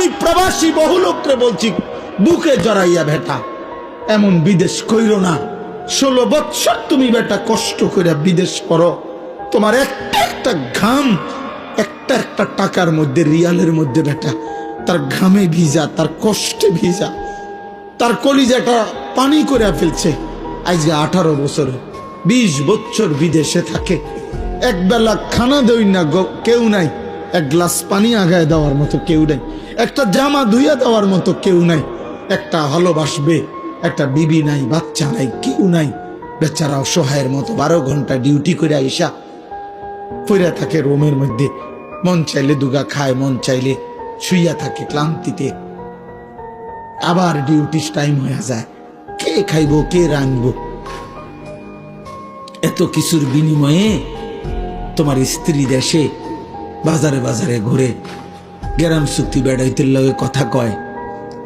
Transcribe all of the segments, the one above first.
আমি প্রবাসী বহু লোকরে বলছি, বুকে জড়াইয়া বেটা এমন বিদেশ কইরো না। 16 বৎসর তুমি বেটা কষ্ট করে বিদেশ করো, তোমার একটা একটা ঘাম, একটা একটা টাকার মধ্যে, রিয়ালের মধ্যে বেটা তার ঘামে ভিজা, তার কষ্টে ভিজা, তার কলিজাটা পানি করে ফেলছে। আজকে 18 বছর 20 বছর বিদেশে থাকে, একবেলা খানা দেই না কেউ নাই, এক গ্লাস পানি আগায় দেওয়ার মতো কেউ নাই, একটা জামা ধুইয়া দেওয়ার মতো কেউ নাই, একটা ভালোবাসবে একটা বিবি নাই, বাচ্চা নাই, কেউ নাই। বেচারা অসহায়ের মতো 12 ঘন্টা ডিউটি করে আইসা পইরা থাকে রুমের মধ্যে, মন চাইলে দুগা খায়, মন চাইলে শুইয়া থাকে ক্লান্তিতে। আবার ডিউটি টাইম হয়ে যায়, কে খাইবো কে রাঁধবো? এত কিছুর বিনিময়ে তোমার স্ত্রী দেশে বাজারে বাজারে ঘুরে গ্রাম চুক্তি বেড়াইতে লগে কথা কয়,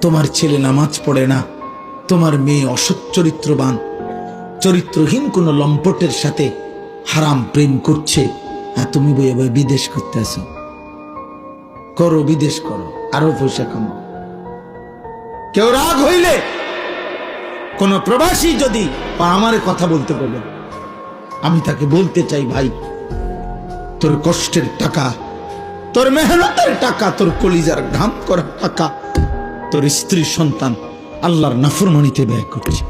তোমার ছেলে নামাজ পড়ে না, তোমার মেয়ে অসৎ চরিত্রবান, চরিত্রহীন কোনো লম্পটের সাথে হারাম প্রেম করছে, হ্যাঁ তুমি বই বই বিদেশ করতে আসো, করো বিদেশ করো, আরো পয়সা কামাও। কেউ রাগ হইলে কোন প্রবাসী যদি আমার কথা বলতে বলে, আমি তাকে বলতে চাই, ভাই তোর কষ্টের টাকা, তোর মেহনতের টাকা, তোর কলিজার ঘাম করা টাকা তোর স্ত্রী সন্তান আল্লাহর নাফরমানিতে ব্যয় করছে।